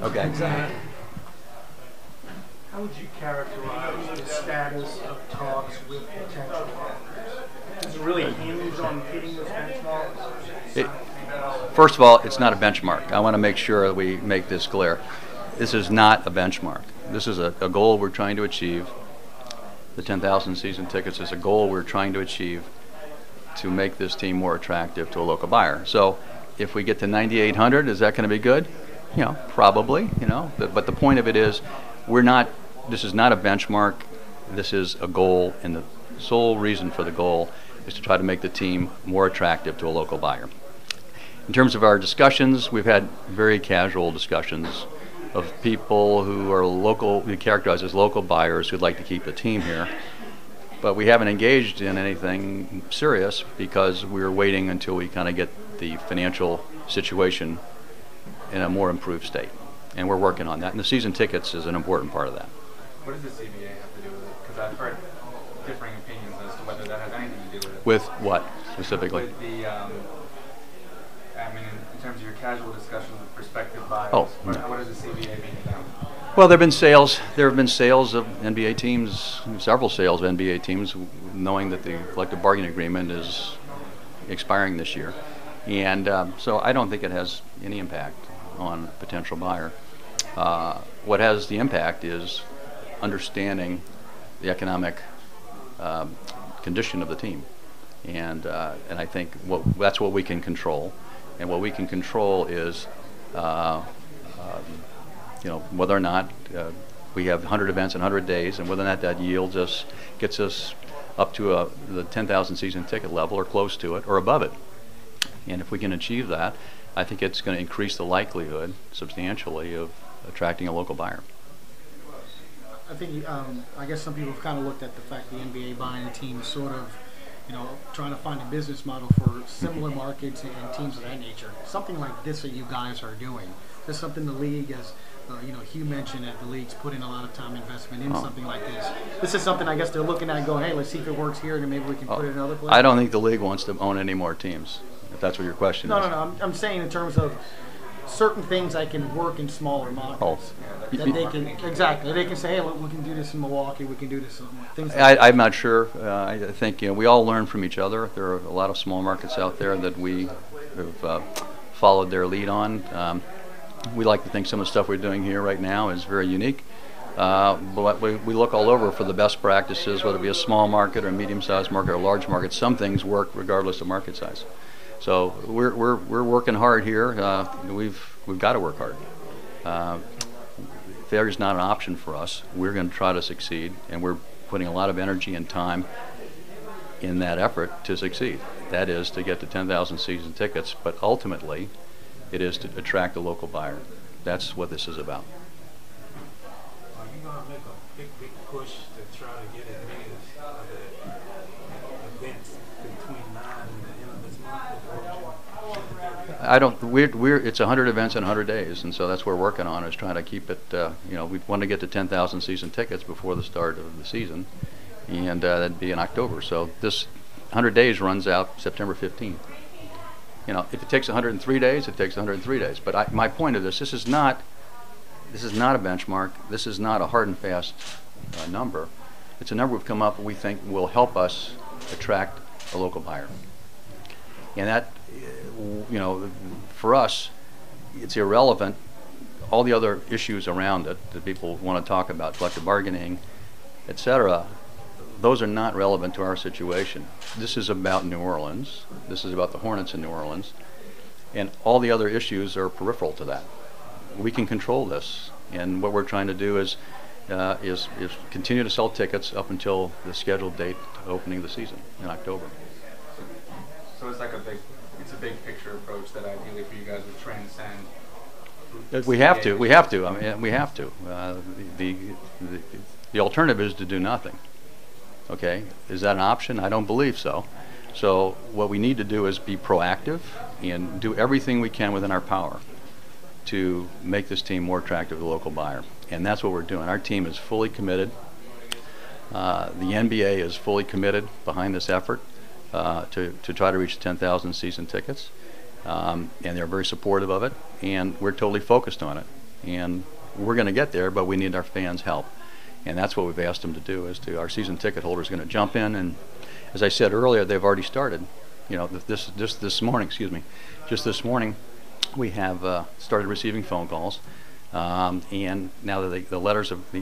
Okay. Exactly. How would you characterize the status of talks with potential partners? Does it really hinge on hitting those benchmarks? First of all, it's not a benchmark. I want to make sure that we make this clear. This is not a benchmark. This is a goal we're trying to achieve. The 10,000 season tickets is a goal we're trying to achieve to make this team more attractive to a local buyer. So if we get to 9,800, is that going to be good? You know, probably, you know. But the point of it is, this is not a benchmark. This is a goal, and the sole reason for the goal is to try to make the team more attractive to a local buyer. In terms of our discussions, we've had very casual discussions of people who are local, we characterize as local buyers who'd like to keep the team here. But we haven't engaged in anything serious because we're waiting until we kind of get the financial situation in a more improved state. And we're working on that. And the season tickets is an important part of that. What does the CBA have to do with it? Because I've heard differing opinions as to whether that has anything to do with it. With what, specifically? With the, I mean, in terms of your casual discussions with prospective buyers, what does the CBA mean to them? Well, there have been sales. There have been sales of NBA teams, several sales of NBA teams, knowing that the collective bargaining agreement is expiring this year, and so I don't think it has any impact on a potential buyer. What has the impact is understanding the economic condition of the team, and I think that's what we can control, and what we can control is. You know, whether or not we have 100 events in 100 days, and whether or not that gets us up to the 10,000 season ticket level, or close to it, or above it. And if we can achieve that, I think it's going to increase the likelihood substantially of attracting a local buyer. I think, I guess some people have kind of looked at the fact the NBA buying a team is sort of, you know, trying to find a business model for similar markets and teams of that nature. Something like this that you guys are doing. This is something the league has. You know, Hugh mentioned that the league's put in a lot of time investment in something like this. This is something I guess they're looking at and going, hey, let's see if it works here, and maybe we can put it in other places. I don't think the league wants to own any more teams, if that's what your question is. No. I'm saying in terms of certain things that can work in smaller markets. That they can, exactly. They can say, hey, look, we can do this in Milwaukee, we can do this in things like I'm not sure. I think, you know, we all learn from each other. There are a lot of small markets out there that we have followed their lead on. We like to think some of the stuff we're doing here right now is very unique, but we look all over for the best practices, whether it be a small market or a medium-sized market or a large market. Some things work regardless of market size. So we're working hard here. We've got to work hard. Failure is not an option for us. We're going to try to succeed, and we're putting a lot of energy and time in that effort to succeed. That is to get to 10,000 season tickets, but ultimately it is to attract a local buyer. That's what this is about. Are you going to make a big push to try to get as many of the events between now and the end of this month? I don't. It's 100 events in 100 days, and so that's what we're working on, is trying to keep it. You know, we want to get to 10,000 season tickets before the start of the season, and that'd be in October. So this 100 days runs out September 15th. You know, if it takes 103 days, it takes 103 days. But my point of this is not a benchmark. This is not a hard and fast number. It's a number we've come up with we think will help us attract a local buyer. And that, you know, for us, it's irrelevant. All the other issues around it that people want to talk about, collective bargaining, etc., those are not relevant to our situation. This is about New Orleans. This is about the Hornets in New Orleans. And all the other issues are peripheral to that. We can control this. And what we're trying to do is continue to sell tickets up until the scheduled date of opening the season in October. So it's like a big picture approach that ideally for you guys would transcend. We have to. I mean, we have to. The alternative is to do nothing. Okay, is that an option? I don't believe so. So what we need to do is be proactive and do everything we can within our power to make this team more attractive to the local buyer. And that's what we're doing. Our team is fully committed. The NBA is fully committed behind this effort to try to reach 10,000 season tickets. And they're very supportive of it. And we're totally focused on it. and we're going to get there, but we need our fans' help. And that's what we've asked them to do. Our season ticket holders are going to jump in, and as I said earlier, they've already started. You know, this morning, just this morning, we have started receiving phone calls, and now that the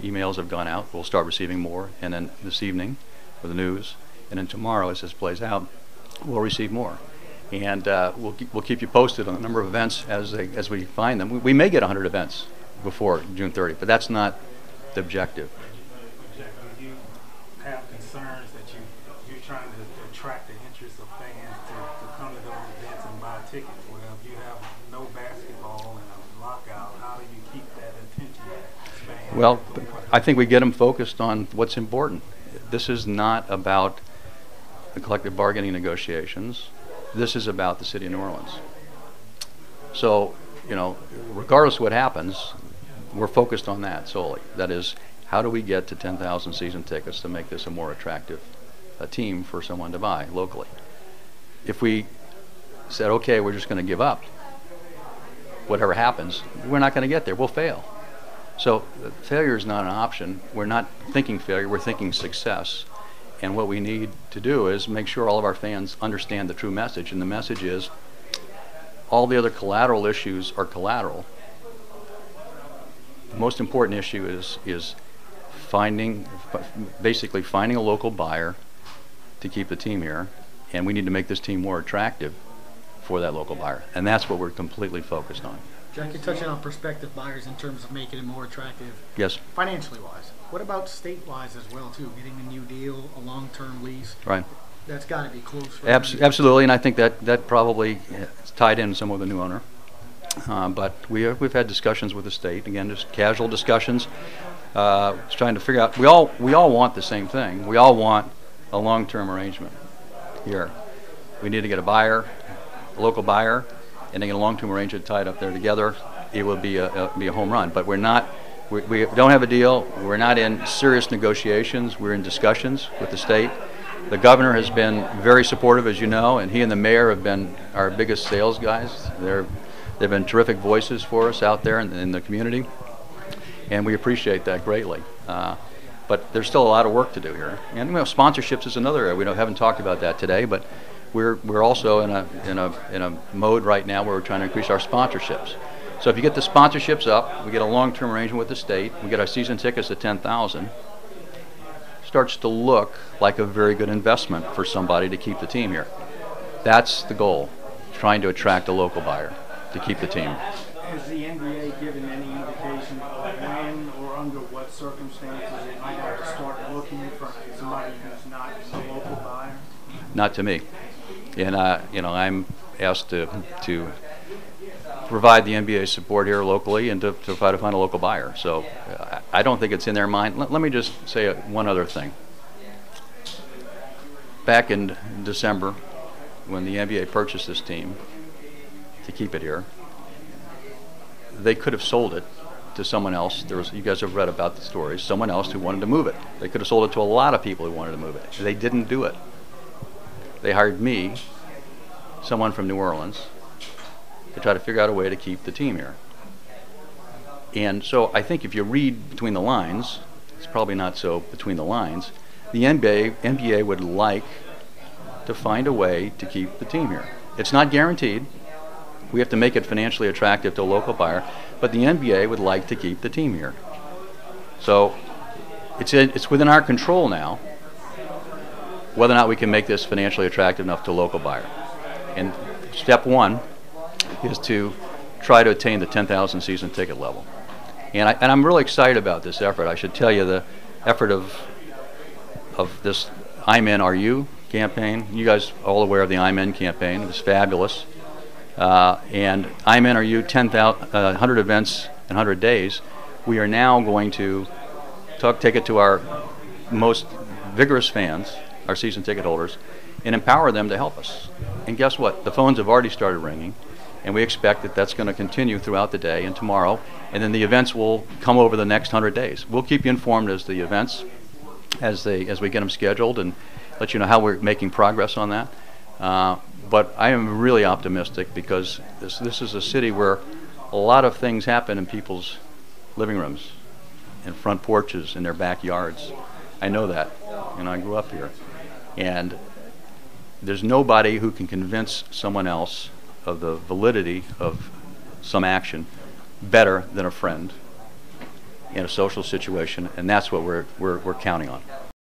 emails have gone out, we'll start receiving more. And then this evening, for the news, and then tomorrow, as this plays out, we'll receive more. And we'll keep you posted on the number of events as we find them. We may get 100 events before June 30th, but that's not the objective. Jack, do you have concerns that you're trying to attract the interest of fans to come to those events and buy tickets? Well, if you have no basketball and a lockout, how do you keep that attention span? Well, I think we get them focused on what's important. This is not about the collective bargaining negotiations. This is about the city of New Orleans. So, you know, regardless of what happens, we're focused on that solely. That is, how do we get to 10,000 season tickets to make this a more attractive team for someone to buy locally? If we said, okay, we're just going to give up, whatever happens, we're not going to get there. We'll fail. So failure is not an option. We're not thinking failure, we're thinking success. And what we need to do is make sure all of our fans understand the true message. And the message is, all the other collateral issues are collateral. The most important issue is basically finding a local buyer to keep the team here, and we need to make this team more attractive for that local buyer, and that's what we're completely focused on. Jack, you're touching on prospective buyers in terms of making it more attractive. Yes. Financially wise. What about state-wise as well, too? Getting a new deal, a long-term lease. Right. That's got to be close. For Absolutely, and I think that probably is tied in some with the new owner. But we've had discussions with the state, again, just casual discussions, trying to figure out. We all want the same thing. We all want a long-term arrangement here. We need to get a local buyer, and then get a long-term arrangement tied up there together. It will be a home run. But we're not. We don't have a deal. We're not in serious negotiations. We're in discussions with the state. The governor has been very supportive, as you know, and he and the mayor have been our biggest sales guys. They've been terrific voices for us out there in the community, and we appreciate that greatly. But there's still a lot of work to do here. And sponsorships is another area. We haven't talked about that today, but we're also in a mode right now where we're trying to increase our sponsorships. So if you get the sponsorships up, we get a long-term arrangement with the state, we get our season tickets at 10,000, starts to look like a very good investment for somebody to keep the team here. That's the goal, trying to attract a local buyer to keep the team. Has the NBA given any indication of when or under what circumstances it might have to start looking for somebody who's not a local buyer? Not to me. And I'm asked to provide the NBA support here locally and to try to find a local buyer. So I don't think it's in their mind. Let me just say one other thing. Back in December, when the NBA purchased this team to keep it here, they could have sold it to someone else. You guys have read about the stories. Someone else who wanted to move it. They could have sold it to a lot of people who wanted to move it. They didn't do it. They hired me, someone from New Orleans, to try to figure out a way to keep the team here. And so I think if you read between the lines, it's probably not so between the lines, the NBA would like to find a way to keep the team here. It's not guaranteed. We have to make it financially attractive to a local buyer, but the NBA would like to keep the team here. So it's within our control now whether or not we can make this financially attractive enough to a local buyer. And step one is to try to attain the 10,000 season ticket level. And I'm really excited about this effort. I should tell you the effort of this I'm In, Are You campaign. You guys are all aware of the I'm In campaign. It was fabulous. And I'm In, Are You, 100 events in 100 days. We are now going to take it to our most vigorous fans, our season ticket holders, and empower them to help us. And guess what? The phones have already started ringing, and we expect that that's going to continue throughout the day and tomorrow, and then the events will come over the next 100 days. We'll keep you informed as the events, as we get them scheduled, and let you know how we're making progress on that. But I am really optimistic because this is a city where a lot of things happen in people's living rooms and front porches in their backyards. I know that, and I grew up here. And there's nobody who can convince someone else of the validity of some action better than a friend in a social situation, and that's what we're counting on.